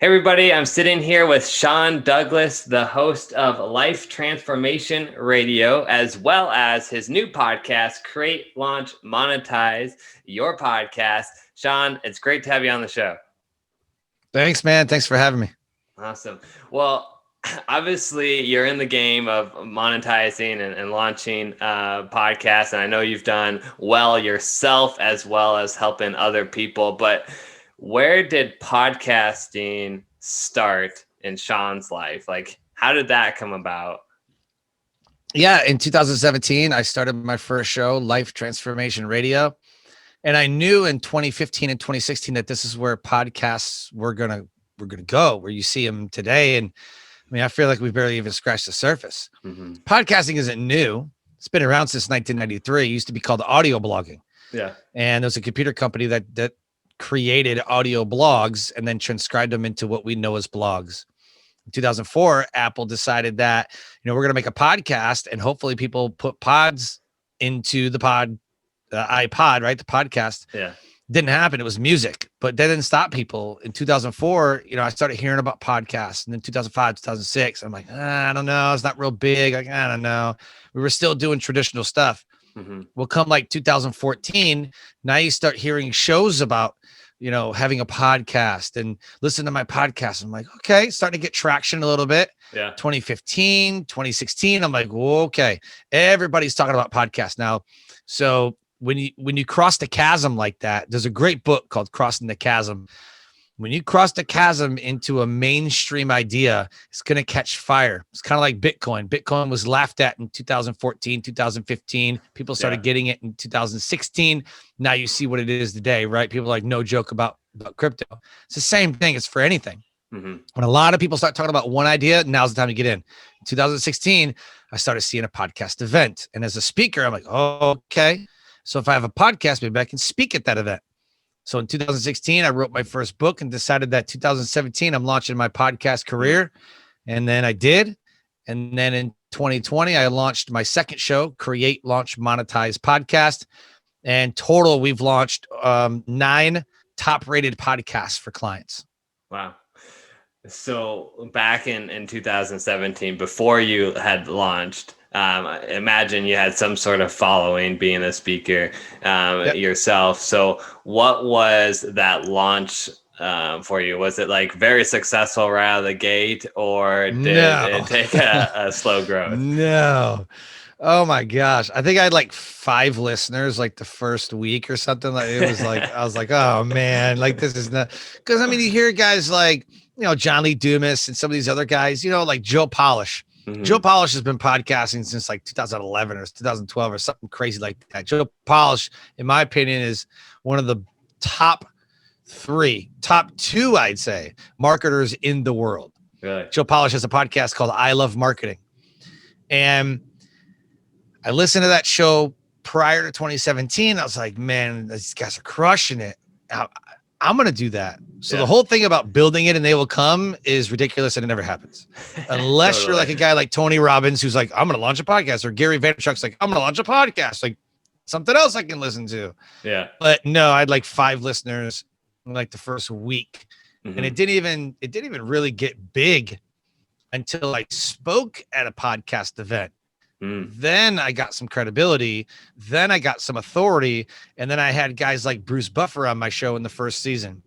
Hey everybody, I'm sitting here with Sean Douglas, the host of Life Transformation Radio, as well as his new podcast, Create, Launch, Monetize Your Podcast. Sean, it's great to have you on the show. Thanks, man. Thanks for having me. Awesome. Well, obviously you're in the game of monetizing and launching podcasts, and I know you've done well yourself as well as helping other people, but where did podcasting start in Sean's life? Like, how did that come about? Yeah, in 2017, I started my first show, Life Transformation Radio. And I knew in 2015 and 2016 that this is where podcasts were gonna go, where you see them today. And I mean, I feel like we've barely even scratched the surface. Mm-hmm. Podcasting isn't new. It's been around since 1993. It used to be called audio blogging. Yeah. And there's a computer company that created audio blogs and then transcribed them into what we know as blogs. In 2004, Apple decided that, we're going to make a podcast, and hopefully people put pods into the iPod, right? The podcast. Yeah. Didn't happen. It was music, but that didn't stop people. In 2004, I started hearing about podcasts, and then 2005, 2006, I'm like, I don't know. It's not real big. Like, I don't know. We were still doing traditional stuff. Mm-hmm. Well, come like 2014, now you start hearing shows about, having a podcast and listen to my podcast. I'm like, okay, starting to get traction a little bit. Yeah. 2015, 2016, I'm like, okay, everybody's talking about podcasts now. So when you cross the chasm like that, there's a great book called Crossing the Chasm. When you cross the chasm into a mainstream idea, it's going to catch fire. It's kind of like Bitcoin. Bitcoin was laughed at in 2014, 2015. People started getting it in 2016. Now you see what it is today, right? People are like, no joke about crypto. It's the same thing. It's for anything. Mm-hmm. When a lot of people start talking about one idea, now's the time to get in. In 2016, I started seeing a podcast event. And as a speaker, I'm like, oh, okay. So if I have a podcast, maybe I can speak at that event. So in 2016, I wrote my first book and decided that 2017, I'm launching my podcast career. And then I did. And then in 2020, I launched my second show, Create, Launch, Monetize Podcast. And total, we've launched 9 top-rated podcasts for clients. Wow. So back in 2017, before you had launched, imagine you had some sort of following being a speaker yourself. So what was that launch for you? Was it like very successful right out of the gate, or did it take a slow growth? No. Oh my gosh. I think I had like 5 listeners like the first week or something. Like it was like, I was like, oh man, like this is not, because I mean, you hear guys like, John Lee Dumas and some of these other guys, like Joe Polish. Mm-hmm. Joe Polish has been podcasting since like 2011 or 2012 or something crazy like that. Joe Polish, in my opinion, is one of the top 2, I'd say, marketers in the world. Really? Joe Polish has a podcast called I Love Marketing. And I listened to that show prior to 2017. I was like, man, these guys are crushing it. I'm going to do that. So the whole thing about building it and they will come is ridiculous, and it never happens. Unless totally. You're like a guy like Tony Robbins, who's like, I'm going to launch a podcast, or Gary Vaynerchuk's like, I'm going to launch a podcast, like something else I can listen to. Yeah. But no, I had like 5 listeners in like the first week. Mm-hmm. And it didn't even really get big until I spoke at a podcast event. Then I got some credibility. Then I got some authority. And then I had guys like Bruce Buffer on my show in the first season.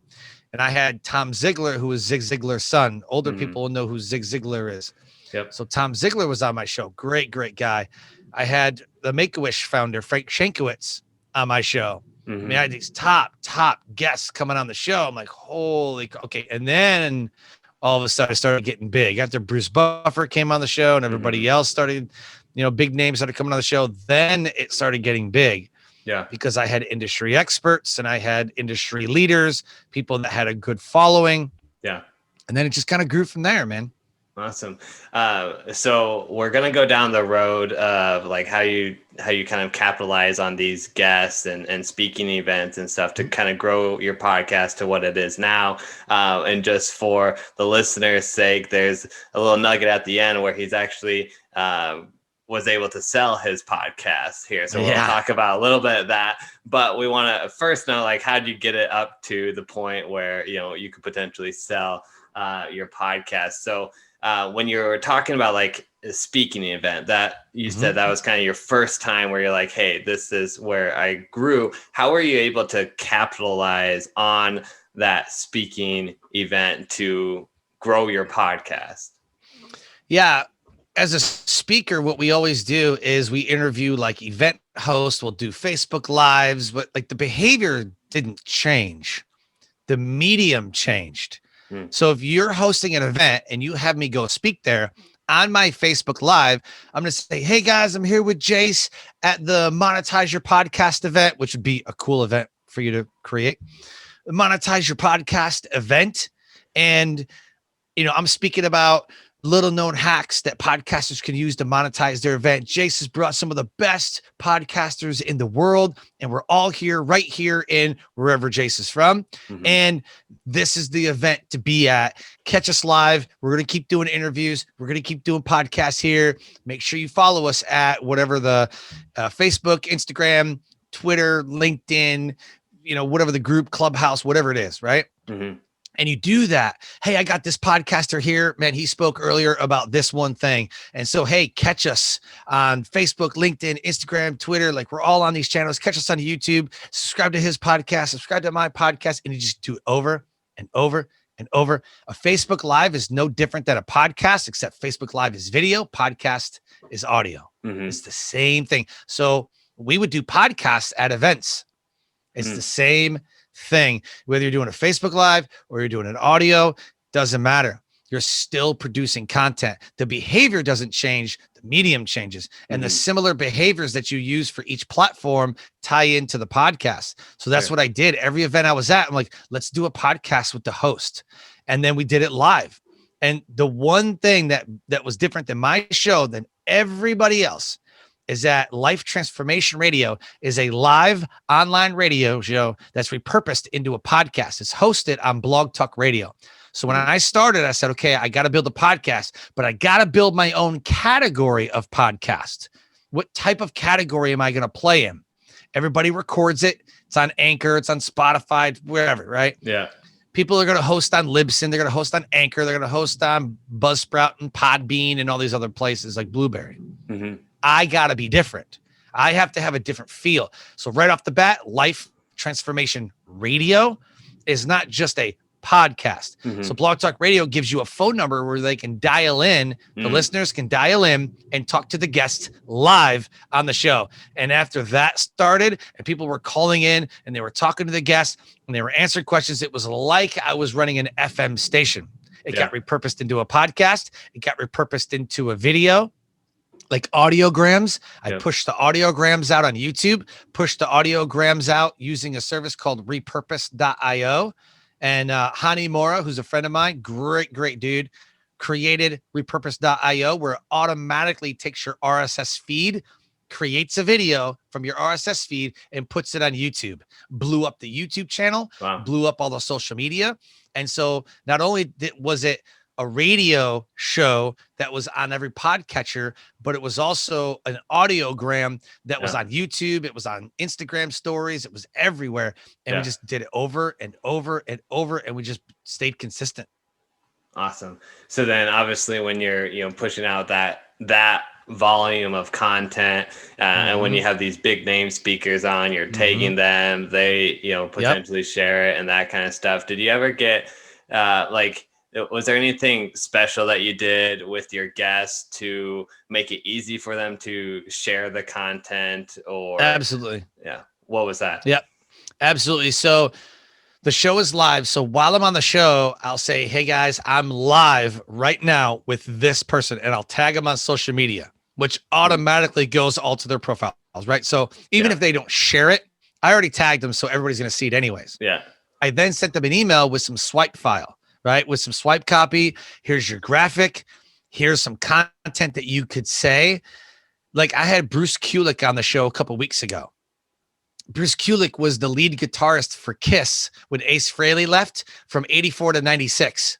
And I had Tom Ziglar, who was Zig Ziglar's son. Older people will know who Zig Ziglar is. Yep. So Tom Ziglar was on my show. Great guy. I had the Make-A-Wish founder, Frank Shankowitz, on my show. Mm-hmm. I mean, I had these top guests coming on the show. I'm like, holy, okay. And then all of a sudden I started getting big. After Bruce Buffer came on the show and everybody else started, big names started coming on the show, then it started getting big. Yeah. Because I had industry experts and I had industry leaders, people that had a good following. Yeah. And then it just kind of grew from there, man. Awesome. So we're going to go down the road of like how you kind of capitalize on these guests and speaking events and stuff to kind of grow your podcast to what it is now. And just for the listeners' sake, there's a little nugget at the end where he's actually was able to sell his podcast here. So we'll talk about a little bit of that, but we want to first know, like, how did you get it up to the point where, you could potentially sell your podcast. So when you were talking about like a speaking event that you said that was kind of your first time where you're like, hey, this is where I grew. How were you able to capitalize on that speaking event to grow your podcast? Yeah. As a speaker, what we always do is we interview like event hosts, we'll do Facebook Lives, but like the behavior didn't change. The medium changed. So if you're hosting an event and you have me go speak there on my Facebook Live, I'm going to say, hey guys, I'm here with Jase at the Monetize Your Podcast event, which would be a cool event for you to create. Monetize Your Podcast event. And, you know, I'm speaking about little known hacks that podcasters can use to monetize their event. Jase has brought some of the best podcasters in the world, and we're all here right here in wherever Jase is from. And this is the event to be at. Catch us live. We're going to keep doing interviews. We're going to keep doing podcasts here. Make sure you follow us at whatever the Facebook, Instagram, Twitter, LinkedIn, you know, whatever the group, Clubhouse, whatever it is, right? And you do that. Hey, I got this podcaster here, man. He spoke earlier about this one thing. And so, hey, catch us on Facebook, LinkedIn, Instagram, Twitter. Like we're all on these channels. Catch us on YouTube, subscribe to his podcast, subscribe to my podcast. And you just do it over and over and over. A Facebook Live is no different than a podcast, except Facebook Live is video, podcast is audio. It's the same thing. So we would do podcasts at events. It's the same thing, whether you're doing a Facebook Live or you're doing an audio, doesn't matter. You're still producing content. The behavior doesn't change, the medium changes. And the similar behaviors that you use for each platform tie into the podcast. So that's what I did. Every event I was at, I'm like, let's do a podcast with the host. And then we did it live. And the one thing that was different than my show than everybody else is that Life Transformation Radio is a live online radio show that's repurposed into a podcast. It's hosted on Blog Talk Radio. So when I started, I said, okay, I got to build a podcast, but I got to build my own category of podcast. What type of category am I going to play in? Everybody records it. It's on Anchor. It's on Spotify, wherever, right? Yeah. People are going to host on Libsyn. They're going to host on Anchor. They're going to host on Buzzsprout and Podbean and all these other places like Blueberry. I got to be different. I have to have a different feel. So right off the bat, Life Transformation Radio is not just a podcast. So Blog Talk Radio gives you a phone number where they can dial in. The listeners can dial in and talk to the guests live on the show. And after that started and people were calling in and they were talking to the guests and they were answering questions, it was like I was running an FM station. It got repurposed into a podcast. It got repurposed into a video. Like audiograms. I pushed the audiograms out on YouTube, pushed the audiograms out using a service called repurpose.io. And Hani Mora, who's a friend of mine, great dude, created repurpose.io, where it automatically takes your RSS feed, creates a video from your RSS feed and puts it on YouTube. Blew up the YouTube channel, blew up all the social media. And so not only was it a radio show that was on every podcatcher, but it was also an audiogram that was on YouTube. It was on Instagram stories. It was everywhere. And we just did it over and over and over. And we just stayed consistent. Awesome. So then obviously when you're, you know, pushing out that volume of content and when you have these big name speakers on, you're tagging them, they, you know, potentially share it and that kind of stuff. Did you ever get was there anything special that you did with your guests to make it easy for them to share the content or? Absolutely. Yeah. What was that? Yep. Absolutely. So the show is live. So while I'm on the show, I'll say, hey guys, I'm live right now with this person, and I'll tag them on social media, which automatically goes all to their profiles, right? So even if they don't share it, I already tagged them. So everybody's going to see it anyways. Yeah. I then sent them an email with some swipe file. Right? With some swipe copy. Here's your graphic. Here's some content that you could say. Like I had Bruce Kulick on the show a couple weeks ago. Bruce Kulick was the lead guitarist for Kiss when Ace Frehley left from 84 to 96.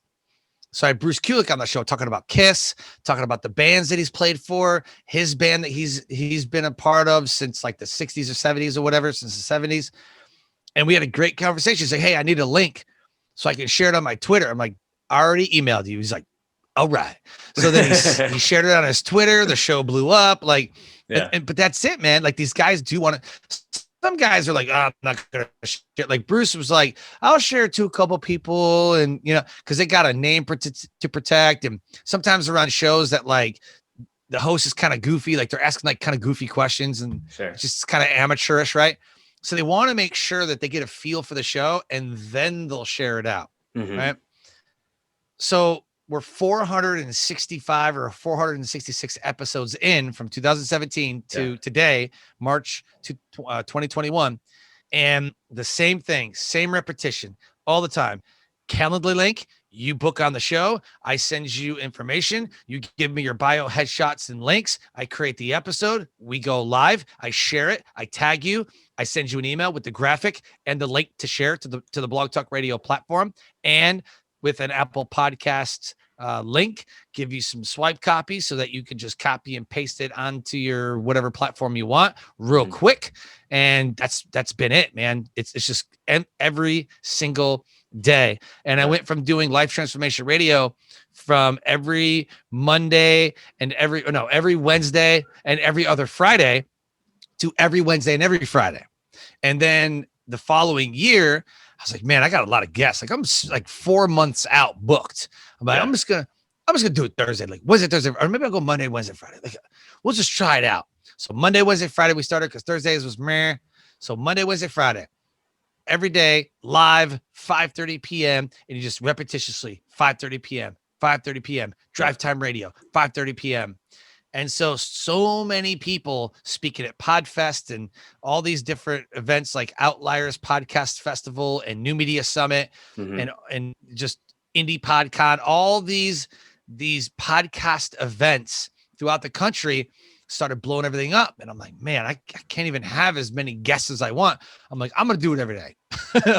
So I had Bruce Kulick on the show talking about Kiss, talking about the bands that he's played for, his band that he's been a part of since like the 60s or 70s or whatever, since the 70s. And we had a great conversation. He's like, hey, I need a link so I can share it on my Twitter. I'm like, already emailed you. He's like, all right. So then he shared it on his Twitter. The show blew up. Like, but that's it, man. Like these guys do want to. Some guys are like, oh, I'm not gonna share. Like Bruce was like, I'll share it to a couple people, and because they got a name to protect. And sometimes around shows that like the host is kind of goofy, like they're asking like kind of goofy questions, and it's just kind of amateurish, right? So they want to make sure that they get a feel for the show, and then they'll share it out, right? So we're 465 or 466 episodes in from 2017 to today, March to 2021. And the same thing, same repetition all the time. Calendly link, you book on the show. I send you information. You give me your bio, headshots, and links. I create the episode. We go live. I share it. I tag you. I send you an email with the graphic and the link to share to the Blog Talk Radio platform, and with an Apple Podcasts link, give you some swipe copies so that you can just copy and paste it onto your whatever platform you want real quick. And that's been it, man. It's just every single day. And I went from doing Life Transformation Radio from every Monday and every Wednesday and every other Friday to every Wednesday and every Friday. And then the following year, I was like, man, I got a lot of guests. Like I'm like 4 months out booked. I'm like, I'm just gonna do it Thursday, like Wednesday, Thursday, or maybe I'll go Monday, Wednesday, Friday. Like we'll just try it out. So Monday, Wednesday, Friday we started because Thursdays was meh. So Monday, Wednesday, Friday, every day live 5:30 p.m. and you just repetitiously 5:30 p.m., 5:30 p.m. Drive Time Radio 5:30 p.m. And so many people speaking at PodFest and all these different events like Outliers Podcast Festival and New Media Summit and just Indie PodCon, all these podcast events throughout the country started blowing everything up. And I'm like, man, I can't even have as many guests as I want. I'm like, I'm going to do it every day.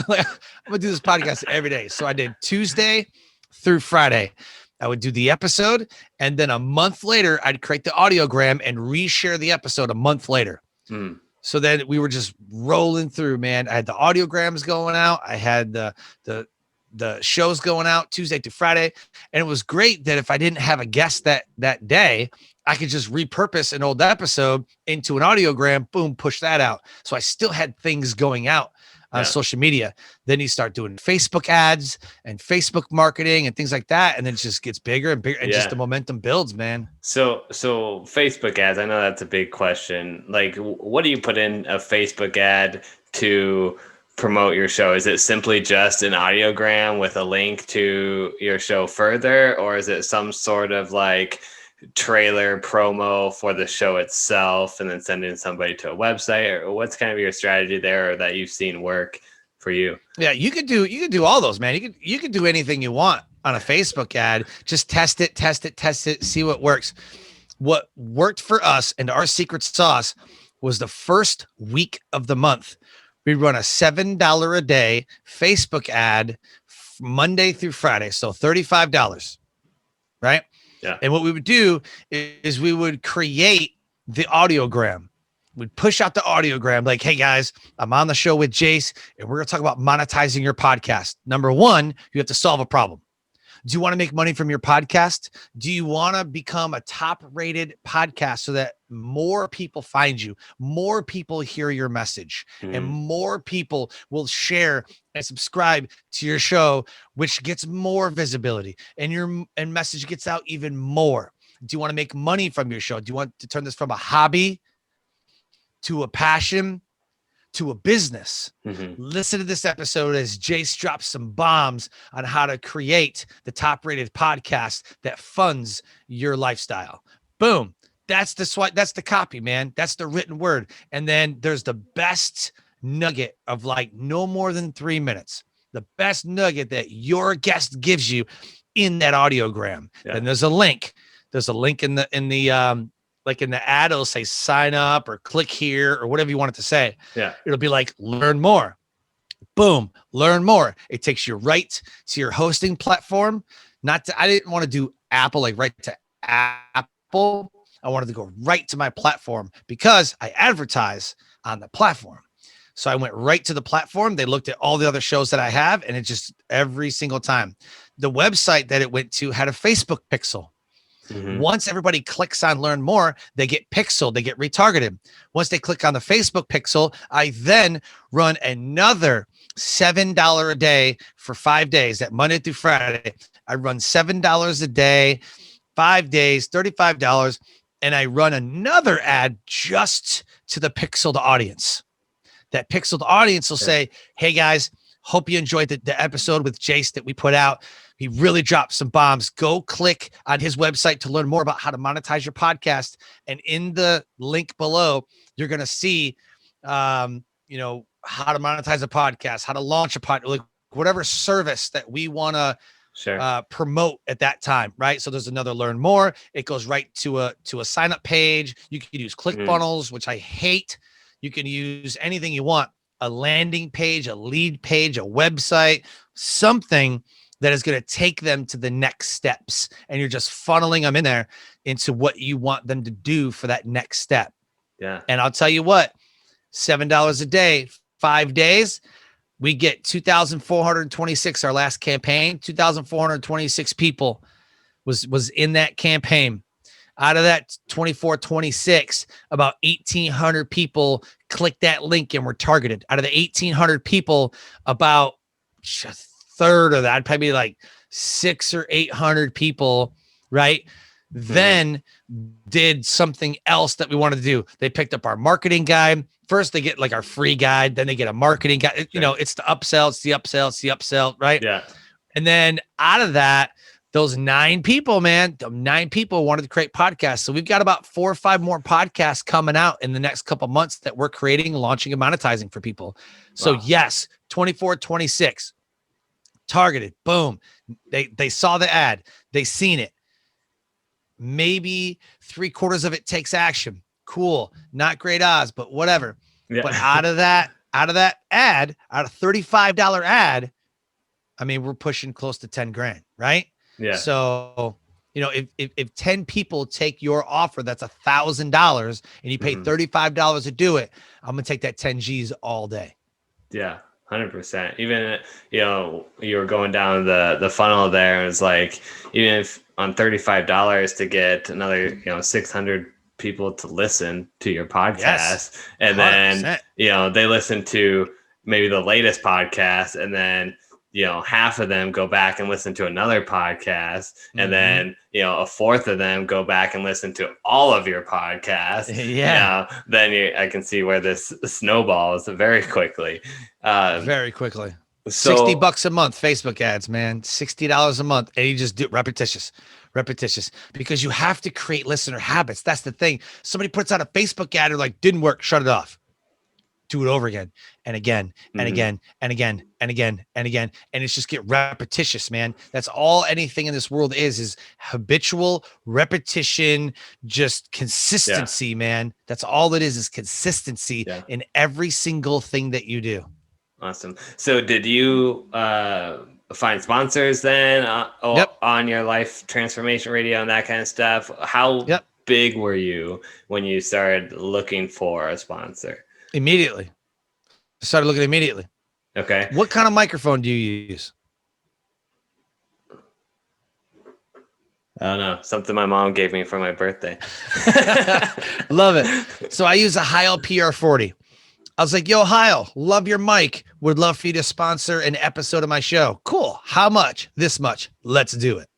Like, I'm going to do this podcast every day. So I did Tuesday through Friday. I would do the episode, and then a month later, I'd create the audiogram and reshare the episode a month later. So then we were just rolling through, man. I had the audiograms going out. I had the shows going out Tuesday to Friday. And it was great that if I didn't have a guest that day, I could just repurpose an old episode into an audiogram, boom, push that out. So I still had things going out on social media. Then you start doing Facebook ads and Facebook marketing and things like that. And then it just gets bigger and bigger and just the momentum builds, man. So Facebook ads, I know that's a big question. Like, what do you put in a Facebook ad to promote your show? Is it simply just an audiogram with a link to your show further? Or is it some sort of like trailer promo for the show itself and then sending somebody to a website? Or what's kind of your strategy there, or that you've seen work for you? Yeah, you could do all those, man. You could do anything you want on a Facebook ad. Just test it, see what works. What worked for us and our secret sauce was the first week of the month. We run a $7 a day Facebook ad Monday through Friday. So $35, right? Yeah. And what we would do is we would create the audiogram. We'd push out the audiogram like, hey guys, I'm on the show with Jase and we're going to talk about monetizing your podcast. Number one, you have to solve a problem. Do you want to make money from your podcast? Do you want to become a top rated podcast so that more people find you, more people hear your message, and more people will share and subscribe to your show, which gets more visibility and your message gets out even more? Do you want to make money from your show? Do you want to turn this from a hobby to a passion to a business? Listen to this episode as Jase drops some bombs on how to create the top rated podcast that funds your lifestyle. Boom. That's the copy, man. That's the written word. And then there's the best nugget of like no more than 3 minutes. The best nugget that your guest gives you in that audiogram. Yeah. And there's a link. There's a link in the like in the ad, it'll say sign up or click here or whatever you want it to say. Yeah. It'll be like, learn more. Boom. Learn more. It takes you right to your hosting platform. I didn't want to do Apple, like right to Apple. I wanted to go right to my platform because I advertise on the platform. So I went right to the platform. They looked at all the other shows that I have, and it just every single time the website that it went to had a Facebook pixel. Once everybody clicks on learn more, they get pixeled, they get retargeted. Once they click on the Facebook pixel, I then run another $7 a day for 5 days, that Monday through Friday. I run $7 a day, 5 days, $35, and I run another ad just to the pixeled audience. That pixeled audience will say, hey guys, hope you enjoyed the episode with Jase that we put out. He really dropped some bombs. Go click on his website to learn more about how to monetize your podcast. And in the link below, you're going to see, how to monetize a podcast, how to launch a podcast, like whatever service that we want to promote at that time, right? So there's another learn more. It goes right to a sign up page. You can use ClickFunnels, which I hate. You can use anything you want, a landing page, a lead page, a website, something that is going to take them to the next steps. And you're just funneling them in there into what you want them to do for that next step. Yeah. And I'll tell you what, $7 a day, 5 days, we get 2,426, our last campaign, 2,426 people was in that campaign. Out of that 2426, about 1,800 people clicked that link and were targeted. Out of the 1,800 people, about a third of that, probably like 600 or 800 people, right? Then did something else that we wanted to do. They picked up our marketing guide. First, they get like our free guide. Then they get a marketing guide. You know, it's the upsell, it's the upsell, it's the upsell, right? Yeah. And then out of that, those 9 people, man, 9 people wanted to create podcasts. So we've got about 4 or 5 more podcasts coming out in the next couple months that we're creating, launching, and monetizing for people. So yes, 24, 26, targeted, boom. They saw the ad, they seen it. Maybe 3/4 of it takes action. Cool, not great odds, but whatever. Yeah. But out of that ad, out of $35 ad, I mean, we're pushing close to 10 grand, right? Yeah. So, if 10 people take your offer, that's $1,000 and you pay $35 to do it, I'm going to take that 10 G's all day. Yeah. 100%. Even, you were going down the funnel there. And it's like, even if on $35 to get another, 600 people to listen to your podcast, and 100%. Then, they listen to maybe the latest podcast, and then, half of them go back and listen to another podcast, and then, a fourth of them go back and listen to all of your podcasts. Yeah. Then I can see where this snowballs very quickly. Very quickly. So, $60 a month, Facebook ads, man, $60 a month. And you just do repetitious, because you have to create listener habits. That's the thing. Somebody puts out a Facebook ad or like, didn't work, shut it off. Do it over again and again and again and again and again and again. And it's just get repetitious, man. That's all anything in this world is habitual repetition, just consistency, man. That's all it is consistency in every single thing that you do. Awesome. So did you find sponsors then on your life transformation radio and that kind of stuff? How big were you when you started looking for a sponsor? Immediately. I started looking immediately. Okay. What kind of microphone do you use? I don't know. Something my mom gave me for my birthday. Love it. So I use a Heil PR40. I was like, yo, Heil, love your mic. Would love for you to sponsor an episode of my show. Cool. How much? This much. Let's do it.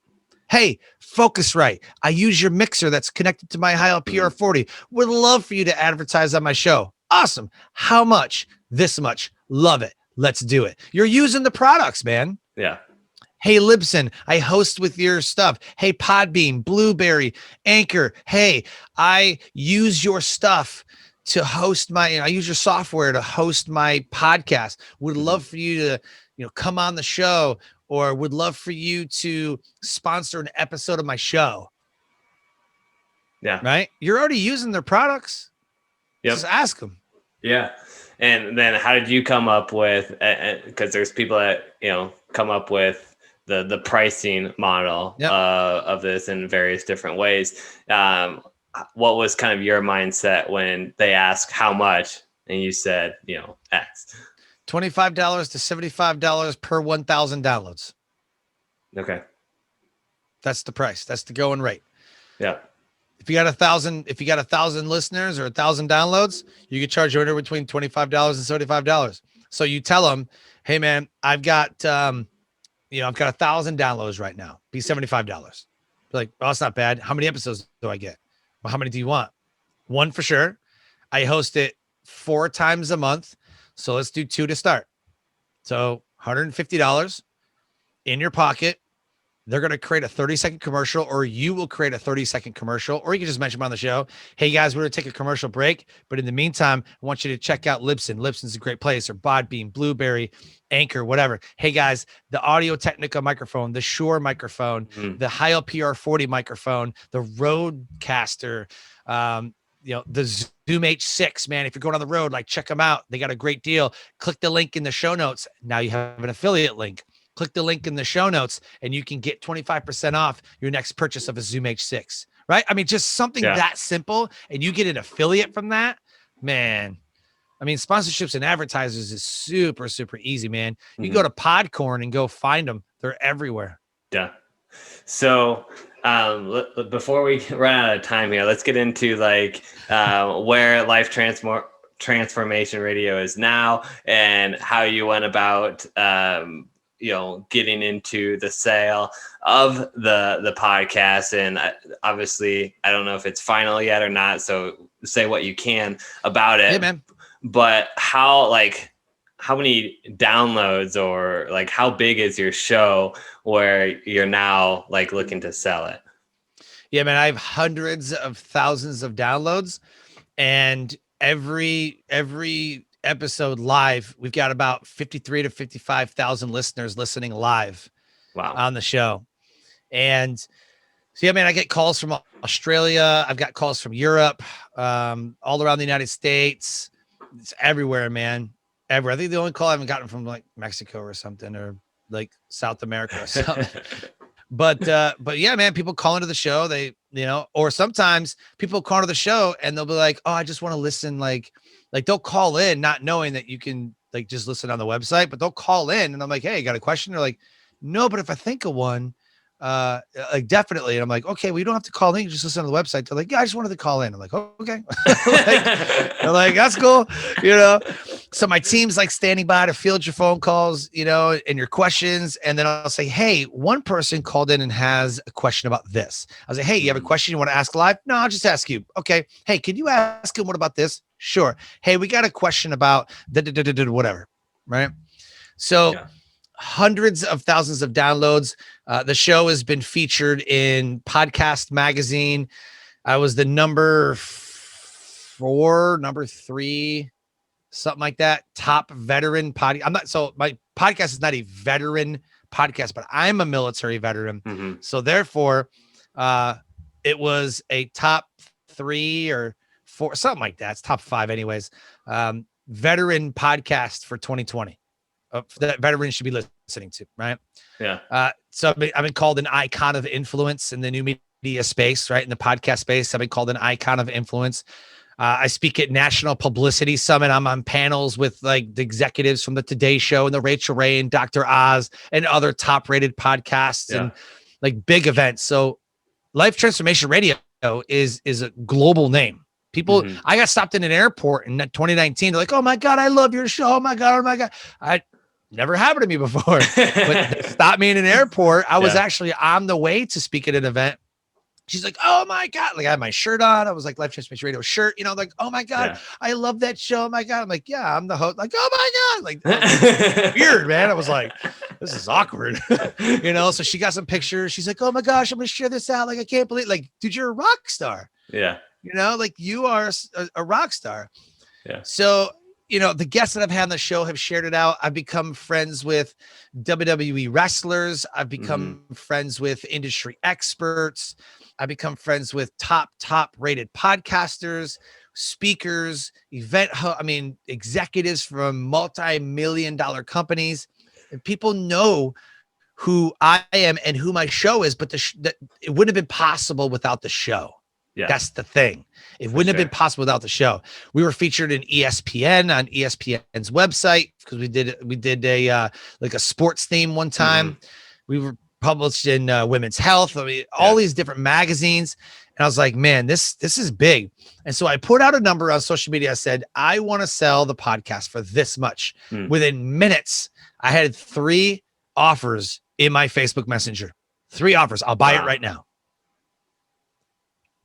Hey, Focusrite, I use your mixer that's connected to my Heil PR40. Would love for you to advertise on my show. Awesome. How much? This much. Love it. Let's do it. You're using the products, man. Yeah. Hey, Libsyn, I host with your stuff. Hey, Podbean, Blueberry, Anchor. Hey, I use your stuff to host I use your software to host my podcast. Would love for you to, come on the show, or would love for you to sponsor an episode of my show. Yeah. Right. You're already using their products. Yep. Just ask them. Yeah. And then how did you come up with, because there's people that, come up with the pricing model of this in various different ways. What was kind of your mindset when they ask how much and you said, X? $25 to $75 per 1,000 downloads. Okay. That's the price. That's the going rate. Yeah. If you got 1,000 listeners or 1,000 downloads, you can charge your owner between $25 and $75. So you tell them, hey man, I've got 1,000 downloads right now. Be $75. Be like, oh, that's not bad. How many episodes do I get? Well, how many do you want? One for sure. I host it 4 times a month. So let's do 2 to start. So $150 in your pocket. They're going to create a 30-second commercial, or you will create a 30-second commercial, or you can just mention them on the show. Hey guys, we're going to take a commercial break, but in the meantime, I want you to check out Libsyn. Libsyn's a great place, or Podbean, Blueberry, Anchor, whatever. Hey guys, the Audio Technica microphone, the Shure microphone, the Heil PR40 microphone, the Rodecaster, the Zoom H6, man. If you're going on the road, like check them out. They got a great deal. Click the link in the show notes. Now you have an affiliate link. Click the link in the show notes and you can get 25% off your next purchase of a Zoom H6, right? I mean, just something that simple, and you get an affiliate from that, man. I mean, sponsorships and advertisers is super, super easy, man. You go to Podcorn and go find them. They're everywhere. Yeah. So before we run out of time here, let's get into like where Life Transformation Radio is now and how you went about getting into the sale of the podcast. And obviously, I don't know if it's final yet or not, so say what you can about it. Yeah, man. But how many downloads, or like how big is your show where you're now like looking to sell it? Yeah, man, I have hundreds of thousands of downloads, and every episode live, we've got about 53 to 55,000 listeners listening live on the show. And so, yeah, man, I get calls from Australia. I've got calls from Europe, all around the United States. It's everywhere, man. Everywhere. I think the only call I haven't gotten from like Mexico or something, or like South America or something. But yeah, man, people call into the show. They, or sometimes people call into the show and they'll be like, oh, I just want to listen. Like they'll call in not knowing that you can like just listen on the website, but they'll call in and I'm like, hey, you got a question? They're like, no, but if I think of one, like definitely. And I'm like, okay, well, you don't have to call in. You just listen on the website. They're like, yeah, I just wanted to call in. I'm like, oh, okay. They're like, that's cool. So my team's like standing by to field your phone calls, and your questions. And then I'll say, hey, one person called in and has a question about this. I'll say, hey, you have a question you want to ask live? No, I'll just ask you. Okay. Hey, can you ask him what about this? Sure. Hey, we got a question about whatever. Right. So hundreds of thousands of downloads. The show has been featured in Podcast Magazine. I was the number 3, something like that, top veteran podcast. So my podcast is not a veteran podcast, but I'm a military veteran. So therefore, it was a top 3 or 4, something like that. It's top 5 anyways. Veteran podcast for 2020. That veterans should be listening to, right? Yeah. So I've been called an icon of influence in the new media space, right? In the podcast space, I've been called an icon of influence. I speak at National Publicity Summit. I'm on panels with like the executives from the Today Show and the Rachel Ray and Dr. Oz and other top-rated podcasts and like big events. So Life Transformation Radio is a global name. People, I got stopped in an airport in 2019. They're like, oh my God, I love your show. Oh my God. Never happened to me before, but they stopped me in an airport. I was actually on the way to speak at an event. She's like, oh my God. Like I had my shirt on. I was like Life Transformation Radio shirt, like, oh my God, I love that show. Oh my God. I'm like, yeah, I'm the host. Like, oh my God. Like weird, man. I was like, this is awkward. So she got some pictures. She's like, oh my gosh, I'm going to share this out. Like, I can't believe, like, dude, you're a rock star. Yeah. Like you are a rock star. Yeah. So, the guests that I've had on the show have shared it out. I've become friends with WWE wrestlers. I've become friends with industry experts. I've become friends with top rated podcasters, speakers, executives from multi-million-dollar companies. And people know who I am and who my show is, but that it wouldn't have been possible without the show. Yeah. That's the thing. It wouldn't have been possible without the show. We were featured in ESPN on ESPN's website because we did a like a sports theme one time. We were published in Women's Health. I mean, all these different magazines. And I was like, man, this is big. And so I put out a number on social media. I said, I want to sell the podcast for this much. Within minutes, I had 3 offers in my Facebook Messenger. 3 offers. I'll buy it right now.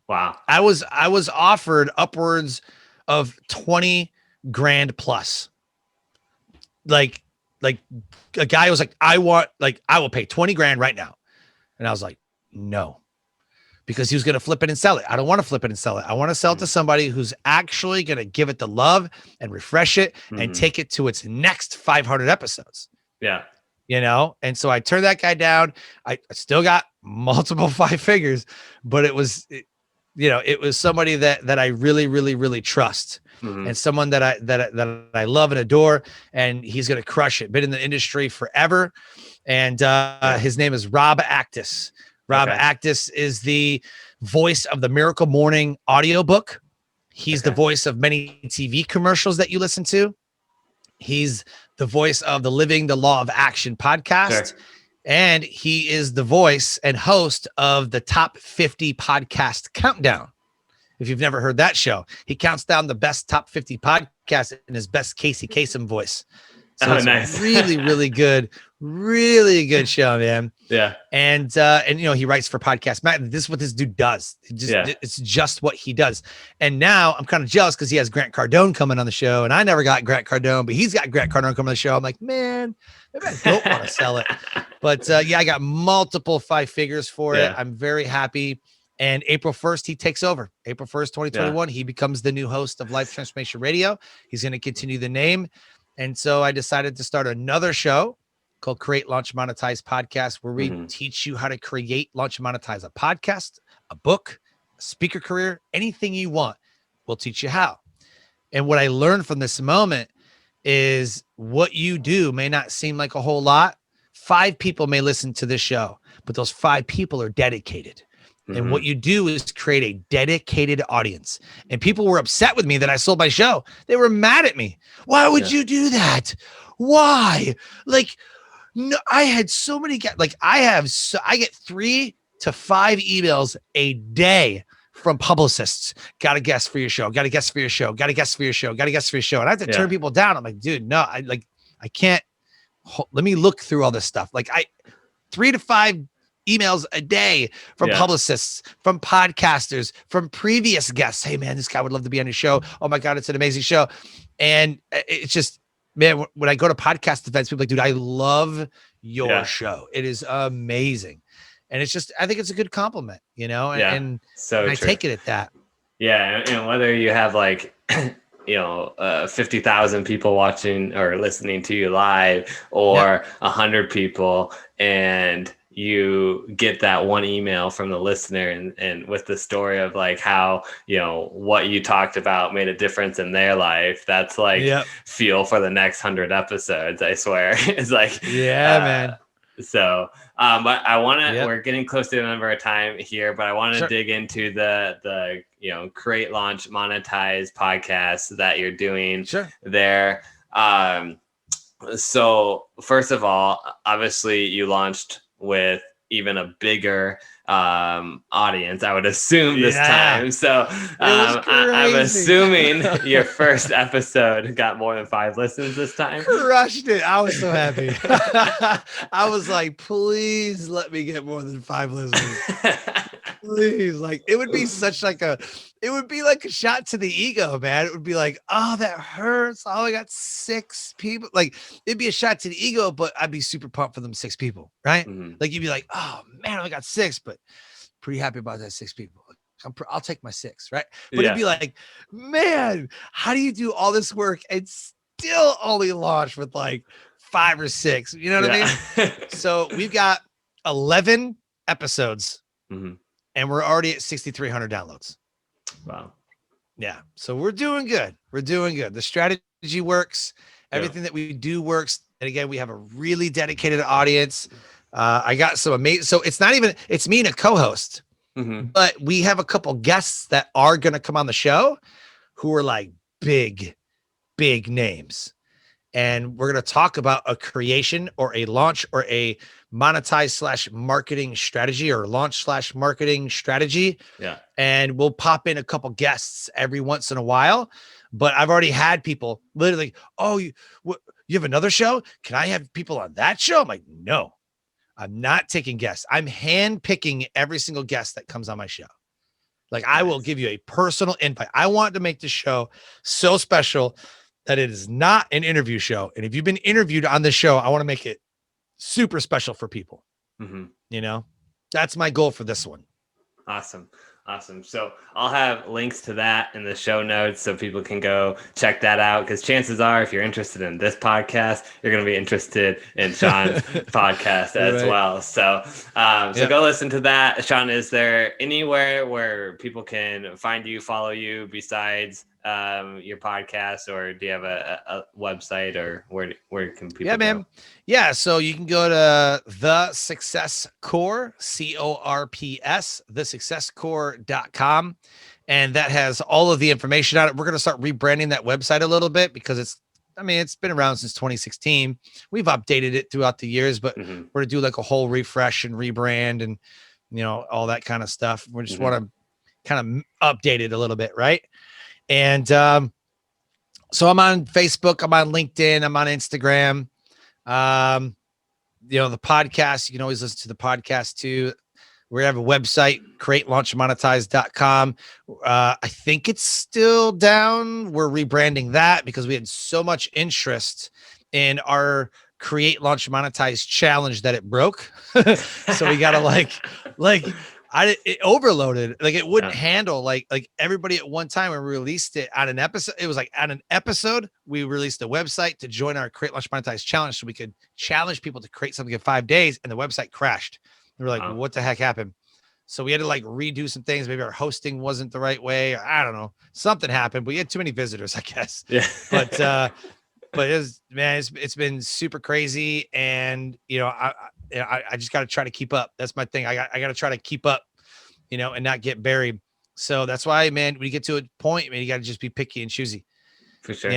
Wow. I was offered upwards of 20 grand plus. Like a guy was like, I will pay 20 grand right now. And I was like, no, because he was going to flip it and sell it. I don't want to flip it and sell it. I want to sell it to somebody who's actually going to give it the love and refresh it and take it to its next 500 episodes. Yeah. You know? And so I turned that guy down. I still got multiple 5 figures, but it was somebody that I really, really, really trust. And someone that I love and adore, and he's going to crush it. Been in the industry forever. And his name is Rob Actis. Rob Actis is the voice of the Miracle Morning audiobook. He's the voice of many TV commercials that you listen to. He's the voice of the Living the Law of Action podcast. Sure. And he is the voice and host of the Top 50 Podcast Countdown. If you've never heard that show, he counts down the best top 50 podcasts in his best Casey Kasem voice. So it's nice. Really, really good show, man. Yeah. And he writes for Podcast Mag. This is what this dude does. It's just what he does. And now I'm kind of jealous because he has Grant Cardone coming on the show, and I never got Grant Cardone, but he's got Grant Cardone coming on the show. I'm like, man, maybe I don't want to sell it. But I got multiple 5 figures for it. I'm very happy. And April 1st, he takes over. April 1st, 2021, he becomes the new host of Life Transformation Radio. He's going to continue the name. And so I decided to start another show called Create, Launch, Monetize Podcast, where we teach you how to create, launch, monetize a podcast, a book, a speaker career, anything you want. We'll teach you how. And what I learned from this moment is what you do may not seem like a whole lot. 5 people may listen to this show, but those 5 people are dedicated. And what you do is create a dedicated audience. And people were upset with me that I sold my show. They were mad at me. Why would you do that? Why? Like, no, I had so many, I get 3 to 5 emails a day from publicists. Got a guest for your show. Got a guest for your show. Got a guest for your show. Got a guest for your show. And I have to turn people down. I'm like, dude, no, I can't. Let me look through all this stuff. 3 to 5 emails a day from publicists, from podcasters, from previous guests. Hey man, this guy would love to be on your show. Oh my God, it's an amazing show. And it's just, man, when I go to podcast events, people are like, dude, I love your show. It is amazing. And it's just, I think it's a good compliment, and I take it at that. Yeah. And whether you have 50,000 people watching or listening to you live, or 100 people, and you get that one email from the listener and with the story of how, what you talked about made a difference in their life. That's fuel for the next 100 episodes. I swear. It's man. So, but I want to, we're getting close to the number of time here, but I want to dig into the Create, Launch, Monetize podcast that you're doing there. So first of all, obviously you launched with even a bigger audience, I would assume this time. So I'm assuming your first episode got more than 5 listens this time. Crushed it. I was so happy. I was like, please let me get more than 5 listeners. Please. It would be it would be like a shot to the ego, man. It would be like, oh, that hurts. Oh, I got 6 people. It'd be a shot to the ego, but I'd be super pumped for them 6 people, right? You'd be like, oh man, I only got 6, but pretty happy about that 6 people. I'll take my 6, right? But it'd be like, man, how do you do all this work and still only launch with 5 or 6? You know what I mean? So we've got 11 episodes. And we're already at 6,300 downloads. Wow. Yeah. So we're doing good. The strategy works. Everything that we do works. And again, we have a really dedicated audience. I got some amazing. So it's me and a co-host, but we have a couple guests that are going to come on the show who are big names. And we're going to talk about a creation or a launch or a monetize/marketing strategy or launch/marketing strategy. Yeah. And we'll pop in a couple guests every once in a while. But I've already had people literally, oh, you have another show? Can I have people on that show? I'm like, no, I'm not taking guests. I'm hand picking every single guest that comes on my show. Like I will give you a personal invite. I want to make this show so special that it is not an interview show. And if you've been interviewed on the show, I want to make it super special for people. You know, that's my goal for this one. Awesome. So I'll have links to that in the show notes so people can go check that out. Because chances are, if you're interested in this podcast, you're going to be interested in Sean's podcast as well. So, go listen to that. Sean, is there anywhere where people can find you, follow you besides your podcast, or do you have a website, or where can people go? Yeah, so you can go to The Success Core, CORPS, thesuccesscore.com, and that has all of the information on it. We're going to start rebranding that website a little bit because it's been around since 2016. We've updated it throughout the years, but we're going to do like a whole refresh and rebrand and, all that kind of stuff. We just want to kind of update it a little bit, right? And so I'm on Facebook, I'm on LinkedIn, I'm on Instagram. The podcast, you can always listen to the podcast too. We have a website, createlaunchmonetize.com. I think it's still down. We're rebranding that because we had so much interest in our Create, Launch, Monetize challenge that it broke. So we got to it overloaded. Like it wouldn't handle like everybody at one time. When we released it on an episode, it was like on an episode, we released a website to join our Create, Launch, Monetize challenge so we could challenge people to create something in 5 days, and the website crashed. We were like, well, what the heck happened? So we had to like redo some things. Maybe our hosting wasn't the right way. Or I don't know. Something happened. We had too many visitors, I guess. Yeah. But it's been super crazy. And, I just got to try to keep up. That's my thing. I got to try to keep up, and not get buried. So that's why, man, when you get to a point, man, you got to just be picky and choosy. For sure.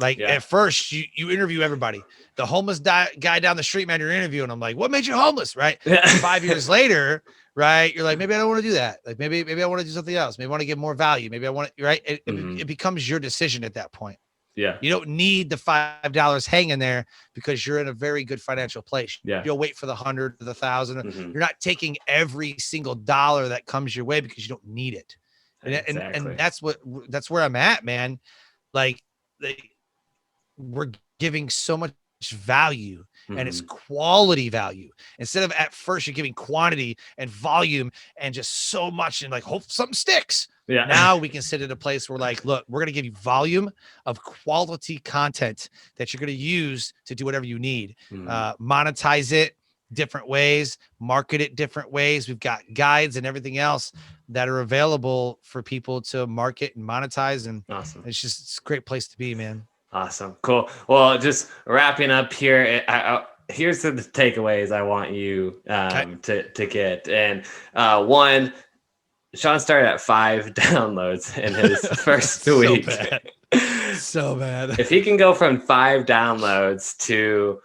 At first you interview everybody. The homeless guy down the street, man, you're interviewing. I'm like, what made you homeless? Right. 5 years later, right. You're like, maybe I don't want to do that. Like maybe I want to do something else. Maybe I want to give more value. Maybe I want to, right. It becomes your decision at that point. Yeah. You don't need the $5 hanging there because you're in a very good financial place. Yeah. You'll wait for the 100 or the 1,000. You're not taking every single dollar that comes your way because you don't need it. And that's where I'm at, man. We're giving so much value and it's quality value instead of at first you're giving quantity and volume and just so much and like hope something sticks. Yeah. Now we can sit at a place where like, look, we're going to give you volume of quality content that you're going to use to do whatever you need. Monetize it different ways, market it different ways. We've got guides and everything else that are available for people to market and monetize. And awesome. It's a great place to be, man. Awesome. Cool. Well, just wrapping up here. Here's the takeaways I want you to get. And one, Sean started at 5 downloads in his first week. So bad. If he can go from 5 downloads to,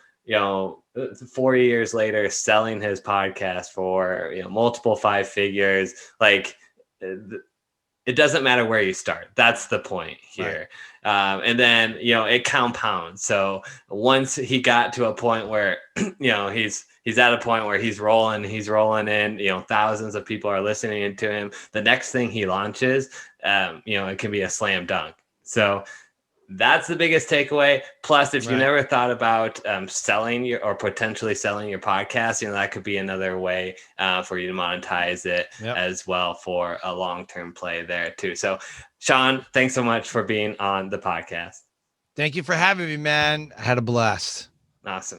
4 years later selling his podcast for, multiple 5 figures, like it doesn't matter where you start. That's the point here. Right. And then, it compounds. So once he got to a point where, he's at a point where he's rolling in, thousands of people are listening to him. The next thing he launches, it can be a slam dunk. So that's the biggest takeaway. Plus, if you never thought about selling or potentially selling your podcast, that could be another way for you to monetize it as well for a long-term play there too. So, Sean, thanks so much for being on the podcast. Thank you for having me, man. I had a blast. Awesome.